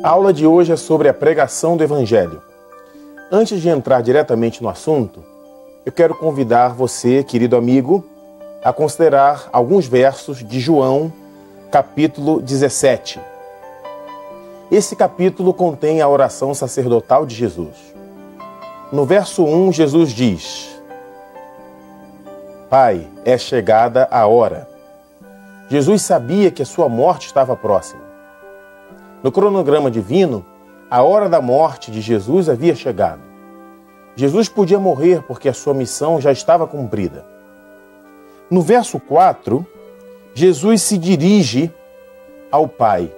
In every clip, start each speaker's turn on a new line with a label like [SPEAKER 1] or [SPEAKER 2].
[SPEAKER 1] A aula de hoje é sobre a pregação do Evangelho. Antes de entrar diretamente no assunto, eu quero convidar você, querido amigo, a considerar alguns versos de João, capítulo 17. Esse capítulo contém a oração sacerdotal de Jesus. No verso 1, Jesus diz: Pai, é chegada a hora. Jesus sabia que a sua morte estava próxima. No cronograma divino, a hora da morte de Jesus havia chegado. Jesus podia morrer porque a sua missão já estava cumprida. No verso 4, Jesus se dirige ao Pai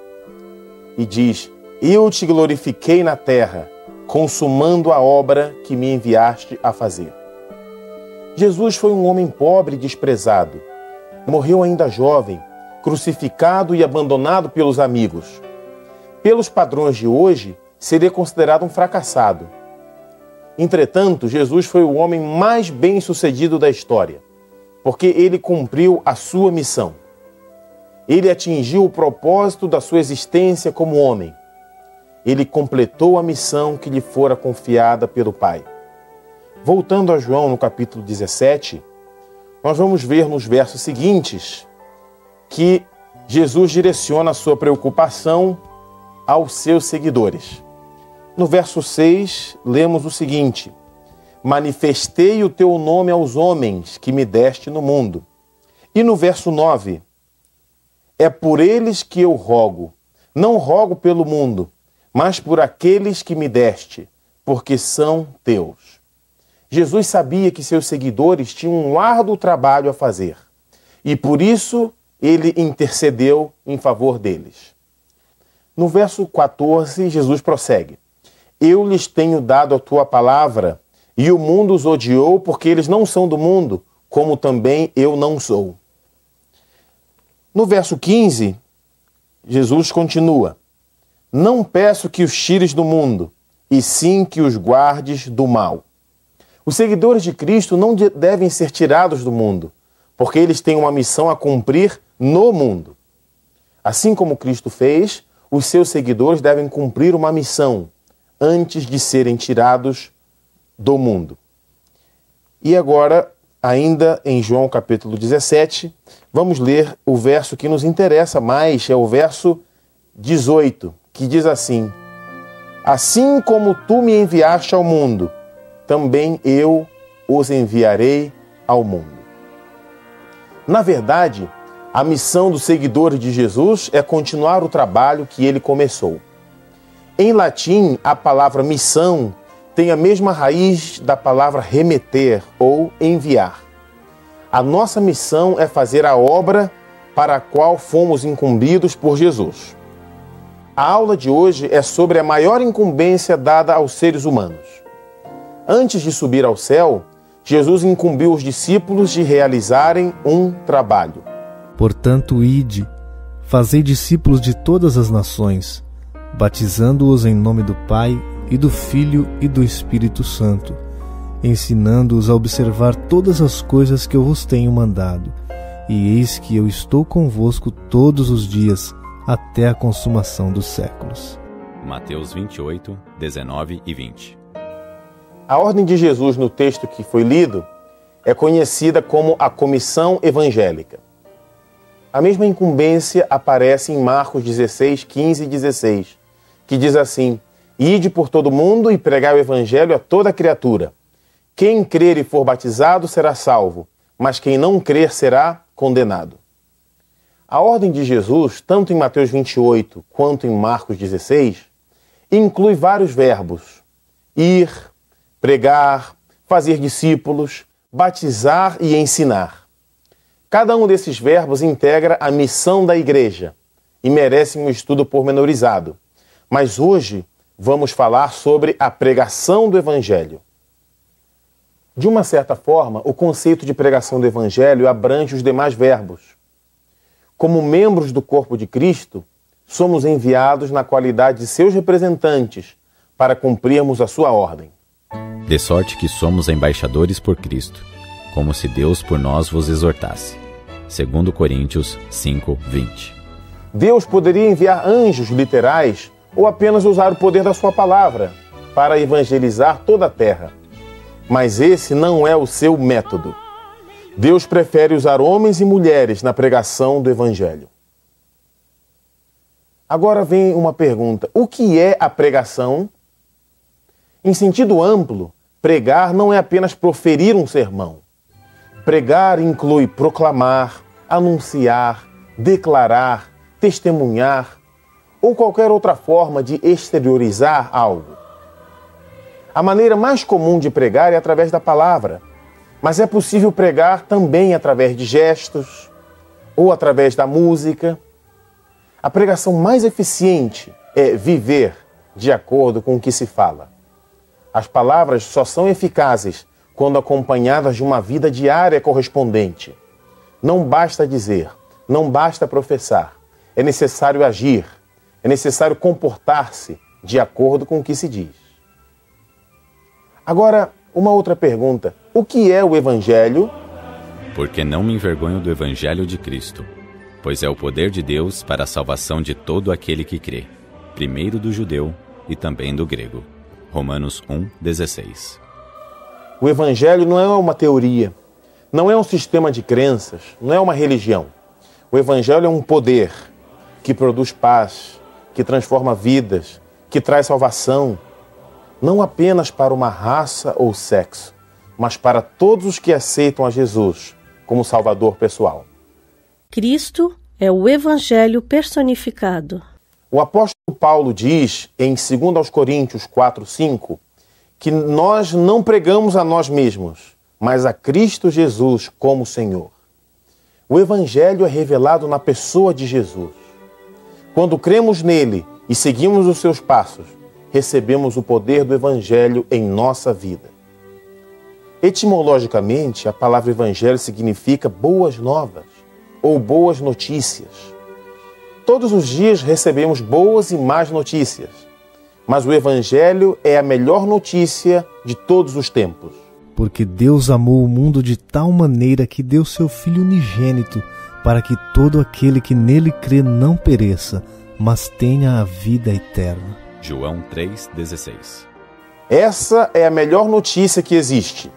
[SPEAKER 1] e diz: Eu te glorifiquei na terra, consumando a obra que me enviaste a fazer. Jesus foi um homem pobre e desprezado. Morreu ainda jovem, crucificado e abandonado pelos amigos. Pelos padrões de hoje, seria considerado um fracassado. Entretanto, Jesus foi o homem mais bem-sucedido da história, porque ele cumpriu a sua missão. Ele atingiu o propósito da sua existência como homem. Ele completou a missão que lhe fora confiada pelo Pai. Voltando a João no capítulo 17, nós vamos ver nos versos seguintes que Jesus direciona a sua preocupação aos seus seguidores. No verso 6, lemos o seguinte: Manifestei o teu nome aos homens que me deste no mundo. E no verso 9, É por eles que eu rogo, não rogo pelo mundo, mas por aqueles que me deste, porque são teus. Jesus sabia que seus seguidores tinham um árduo trabalho a fazer, e por isso ele intercedeu em favor deles. No verso 14, Jesus prossegue: Eu lhes tenho dado a tua palavra, e o mundo os odiou, porque eles não são do mundo, como também eu não sou. No verso 15, Jesus continua: Não peço que os tires do mundo, e sim que os guardes do mal. Os seguidores de Cristo não devem ser tirados do mundo, porque eles têm uma missão a cumprir no mundo. Assim como Cristo fez, os seus seguidores devem cumprir uma missão antes de serem tirados do mundo. E agora, ainda em João capítulo 17, vamos ler o verso que nos interessa mais, é o verso 18, que diz assim: Assim como tu me enviaste ao mundo, também eu os enviarei ao mundo. Na verdade, a missão dos seguidores de Jesus é continuar o trabalho que ele começou. Em latim, a palavra missão tem a mesma raiz da palavra remeter ou enviar. A nossa missão é fazer a obra para a qual fomos incumbidos por Jesus. A aula de hoje é sobre a maior incumbência dada aos seres humanos. Antes de subir ao céu, Jesus incumbiu os discípulos de realizarem um trabalho.
[SPEAKER 2] Portanto, ide, fazei discípulos de todas as nações, batizando-os em nome do Pai, e do Filho e do Espírito Santo, ensinando-os a observar todas as coisas que eu vos tenho mandado. E eis que eu estou convosco todos os dias, até a consumação dos séculos.
[SPEAKER 3] Mateus 28, 19 e 20.
[SPEAKER 1] A ordem de Jesus no texto que foi lido é conhecida como a comissão evangélica. A mesma incumbência aparece em Marcos 16, 15 e 16, que diz assim: Ide por todo mundo e pregai o evangelho a toda criatura. Quem crer e for batizado será salvo, mas quem não crer será condenado. A ordem de Jesus, tanto em Mateus 28 quanto em Marcos 16, inclui vários verbos: ir, pregar, fazer discípulos, batizar e ensinar. Cada um desses verbos integra a missão da igreja e merece um estudo pormenorizado. Mas hoje vamos falar sobre a pregação do Evangelho. De uma certa forma, o conceito de pregação do Evangelho abrange os demais verbos. Como membros do corpo de Cristo, somos enviados na qualidade de seus representantes para cumprirmos a sua ordem.
[SPEAKER 3] De sorte que somos embaixadores por Cristo, como se Deus por nós vos exortasse. 2 Coríntios 5, 20.
[SPEAKER 1] Deus poderia enviar anjos literais ou apenas usar o poder da sua palavra para evangelizar toda a terra. Mas esse não é o seu método. Deus prefere usar homens e mulheres na pregação do Evangelho. Agora vem uma pergunta: o que é a pregação? Em sentido amplo, pregar não é apenas proferir um sermão. Pregar inclui proclamar, anunciar, declarar, testemunhar ou qualquer outra forma de exteriorizar algo. A maneira mais comum de pregar é através da palavra, mas é possível pregar também através de gestos ou através da música. A pregação mais eficiente é viver de acordo com o que se fala. As palavras só são eficazes quando acompanhadas de uma vida diária correspondente. Não basta dizer, não basta professar. É necessário agir, é necessário comportar-se de acordo com o que se diz. Agora, uma outra pergunta. O que é o Evangelho?
[SPEAKER 3] Porque não me envergonho do Evangelho de Cristo, pois é o poder de Deus para a salvação de todo aquele que crê, primeiro do judeu e também do grego. Romanos 1:16.
[SPEAKER 1] O Evangelho não é uma teoria, não é um sistema de crenças, não é uma religião. O Evangelho é um poder que produz paz, que transforma vidas, que traz salvação, não apenas para uma raça ou sexo, mas para todos os que aceitam a Jesus como Salvador pessoal.
[SPEAKER 4] Cristo é o Evangelho personificado.
[SPEAKER 1] O apóstolo Paulo diz em 2 Coríntios 4:5 que nós não pregamos a nós mesmos, mas a Cristo Jesus como Senhor. O Evangelho é revelado na pessoa de Jesus. Quando cremos nele e seguimos os seus passos, recebemos o poder do Evangelho em nossa vida. Etimologicamente, a palavra Evangelho significa boas novas ou boas notícias. Todos os dias recebemos boas e más notícias, mas o Evangelho é a melhor notícia de todos os tempos.
[SPEAKER 2] Porque Deus amou o mundo de tal maneira que deu seu Filho unigênito, para que todo aquele que nele crê não pereça, mas tenha a vida eterna.
[SPEAKER 3] João 3:16.
[SPEAKER 1] Essa é a melhor notícia que existe.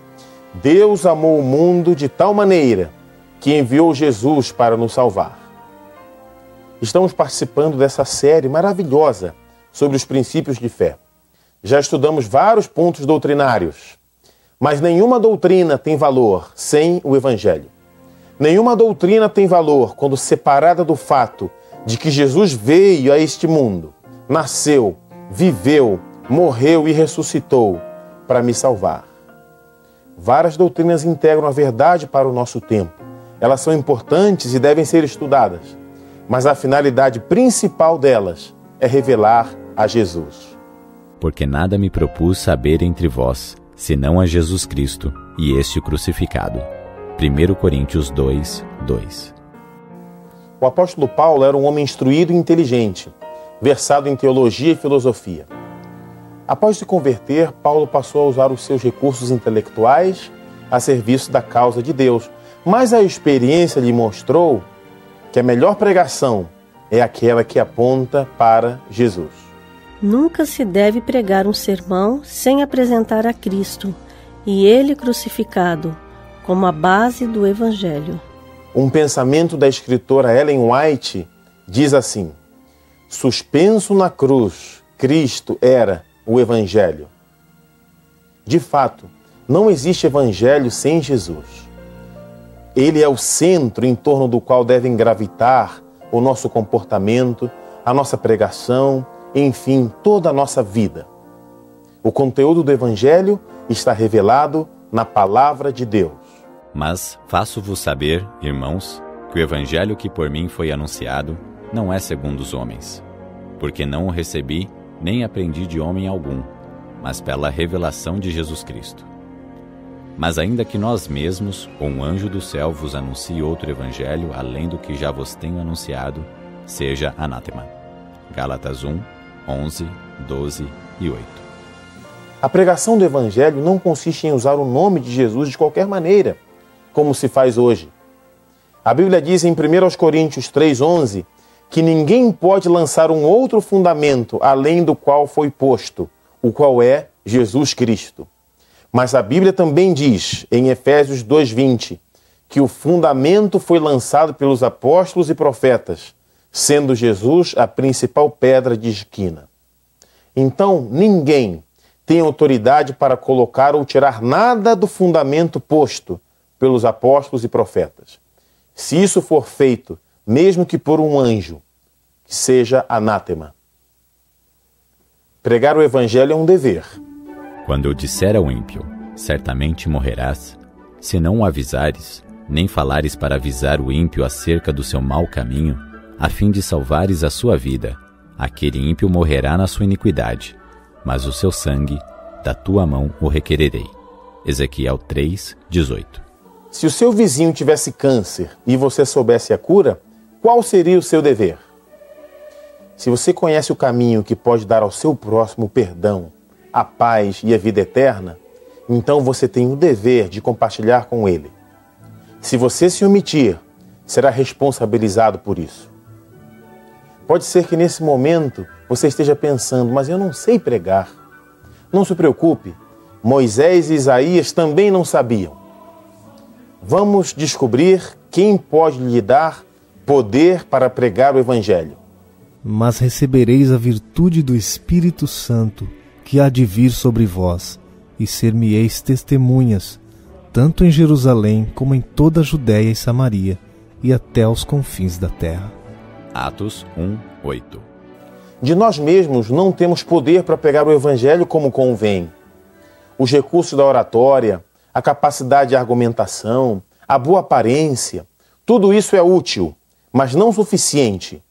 [SPEAKER 1] Deus amou o mundo de tal maneira que enviou Jesus para nos salvar. Estamos participando dessa série maravilhosa sobre os princípios de fé. Já estudamos vários pontos doutrinários, mas nenhuma doutrina tem valor sem o Evangelho. Nenhuma doutrina tem valor quando separada do fato de que Jesus veio a este mundo, nasceu, viveu, morreu e ressuscitou para me salvar. Várias doutrinas integram a verdade para o nosso tempo. Elas são importantes e devem ser estudadas, mas a finalidade principal delas é revelar a Jesus.
[SPEAKER 3] Porque nada me propus saber entre vós, senão a Jesus Cristo e este crucificado. 1 Coríntios 2:2.
[SPEAKER 1] O apóstolo Paulo era um homem instruído e inteligente, versado em teologia e filosofia. Após se converter, Paulo passou a usar os seus recursos intelectuais a serviço da causa de Deus, mas a experiência lhe mostrou que a melhor pregação é aquela que aponta para Jesus.
[SPEAKER 4] Nunca se deve pregar um sermão sem apresentar a Cristo e Ele crucificado como a base do Evangelho.
[SPEAKER 1] Um pensamento da escritora Ellen White diz assim: suspenso na cruz, Cristo era o Evangelho. De fato, não existe Evangelho sem Jesus. Ele é o centro em torno do qual devem gravitar o nosso comportamento, a nossa pregação, enfim, toda a nossa vida. O conteúdo do Evangelho está revelado na Palavra de Deus.
[SPEAKER 3] Mas faço-vos saber, irmãos, que o Evangelho que por mim foi anunciado não é segundo os homens, porque não o recebi nem aprendi de homem algum, mas pela revelação de Jesus Cristo. Mas ainda que nós mesmos, ou um anjo do céu, vos anuncie outro evangelho, além do que já vos tenho anunciado, seja anátema. Gálatas 1, 11, 12 e 8.
[SPEAKER 1] A pregação do Evangelho não consiste em usar o nome de Jesus de qualquer maneira, como se faz hoje. A Bíblia diz em 1 Coríntios 3,11 que ninguém pode lançar um outro fundamento além do qual foi posto, o qual é Jesus Cristo. Mas a Bíblia também diz, em Efésios 2:20, que o fundamento foi lançado pelos apóstolos e profetas, sendo Jesus a principal pedra de esquina. Então, ninguém tem autoridade para colocar ou tirar nada do fundamento posto pelos apóstolos e profetas. Se isso for feito, mesmo que por um anjo, que seja anátema. Pregar o Evangelho é um dever.
[SPEAKER 3] Quando eu disser ao ímpio, certamente morrerás, se não o avisares, nem falares para avisar o ímpio acerca do seu mau caminho, a fim de salvares a sua vida, aquele ímpio morrerá na sua iniquidade, mas o seu sangue, da tua mão o requererei. Ezequiel 3:18.
[SPEAKER 1] Se o seu vizinho tivesse câncer e você soubesse a cura, qual seria o seu dever? Se você conhece o caminho que pode dar ao seu próximo o perdão, a paz e a vida eterna, então você tem o dever de compartilhar com ele. Se você se omitir, será responsabilizado por isso. Pode ser que nesse momento você esteja pensando, mas eu não sei pregar. Não se preocupe, Moisés e Isaías também não sabiam. Vamos descobrir quem pode lhe dar poder para pregar o Evangelho.
[SPEAKER 2] Mas recebereis a virtude do Espírito Santo, que há de vir sobre vós, e ser-me-eis testemunhas, tanto em Jerusalém como em toda a Judéia e Samaria, e até aos confins da terra.
[SPEAKER 3] Atos 1:8.
[SPEAKER 1] De nós mesmos não temos poder para pregar o Evangelho como convém. Os recursos da oratória, a capacidade de argumentação, a boa aparência, tudo isso é útil, mas não suficiente.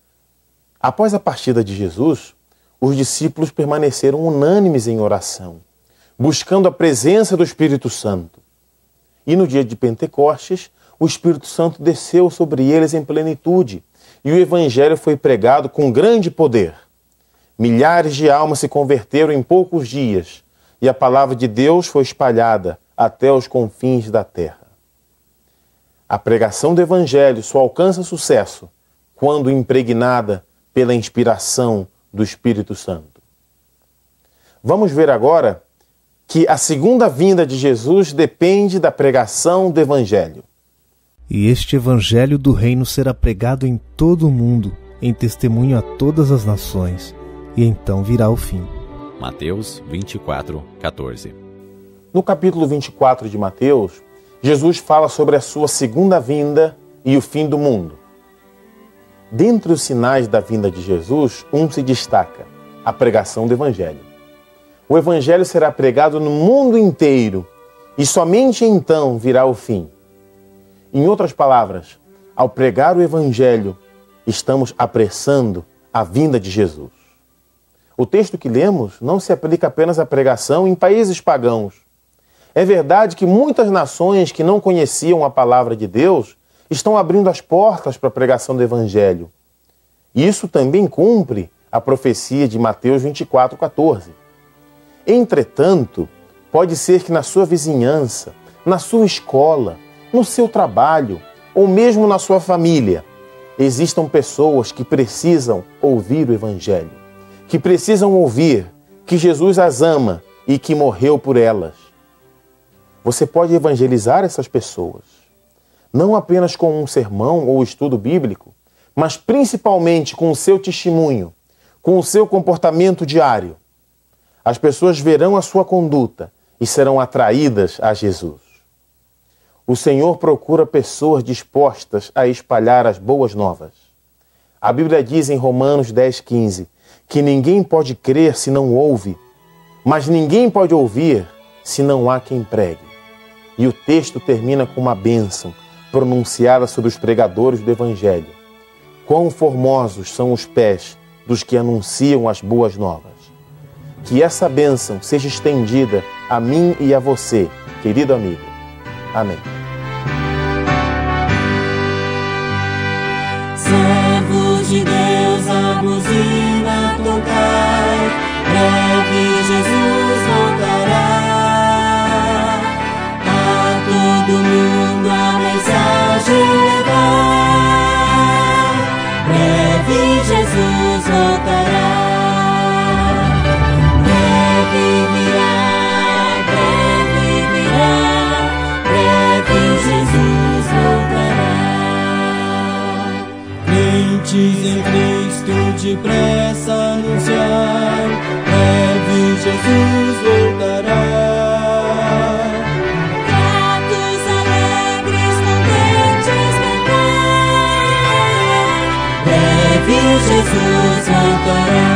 [SPEAKER 1] Após a partida de Jesus, os discípulos permaneceram unânimes em oração, buscando a presença do Espírito Santo. E no dia de Pentecostes, o Espírito Santo desceu sobre eles em plenitude, e o Evangelho foi pregado com grande poder. Milhares de almas se converteram em poucos dias, e a palavra de Deus foi espalhada até os confins da terra. A pregação do Evangelho só alcança sucesso quando impregnada pela inspiração do Espírito Santo. Vamos ver agora que a segunda vinda de Jesus depende da pregação do Evangelho.
[SPEAKER 2] E este Evangelho do Reino será pregado em todo o mundo, em testemunho a todas as nações, e então virá o fim.
[SPEAKER 3] Mateus 24:14.
[SPEAKER 1] No capítulo 24 de Mateus, Jesus fala sobre a sua segunda vinda e o fim do mundo. Dentre os sinais da vinda de Jesus, um se destaca: a pregação do Evangelho. O Evangelho será pregado no mundo inteiro e somente então virá o fim. Em outras palavras, ao pregar o Evangelho, estamos apressando a vinda de Jesus. O texto que lemos não se aplica apenas à pregação em países pagãos. É verdade que muitas nações que não conheciam a palavra de Deus estão abrindo as portas para a pregação do Evangelho. Isso também cumpre a profecia de Mateus 24:14. Entretanto, pode ser que na sua vizinhança, na sua escola, no seu trabalho ou mesmo na sua família, existam pessoas que precisam ouvir o Evangelho, que precisam ouvir que Jesus as ama e que morreu por elas. Você pode evangelizar essas pessoas, não apenas com um sermão ou estudo bíblico, mas principalmente com o seu testemunho, com o seu comportamento diário. As pessoas verão a sua conduta e serão atraídas a Jesus. O Senhor procura pessoas dispostas a espalhar as boas novas. A Bíblia diz em Romanos 10:15 que ninguém pode crer se não ouve, mas ninguém pode ouvir se não há quem pregue. E o texto termina com uma bênção pronunciada sobre os pregadores do Evangelho. Quão formosos são os pés dos que anunciam as boas novas. Que essa bênção seja estendida a mim e a você, querido amigo. Amém.
[SPEAKER 5] Servos de Deus, a buzina tocai, breve Jesus voltará. A todo mundo a mensagem levar, breve Jesus voltará.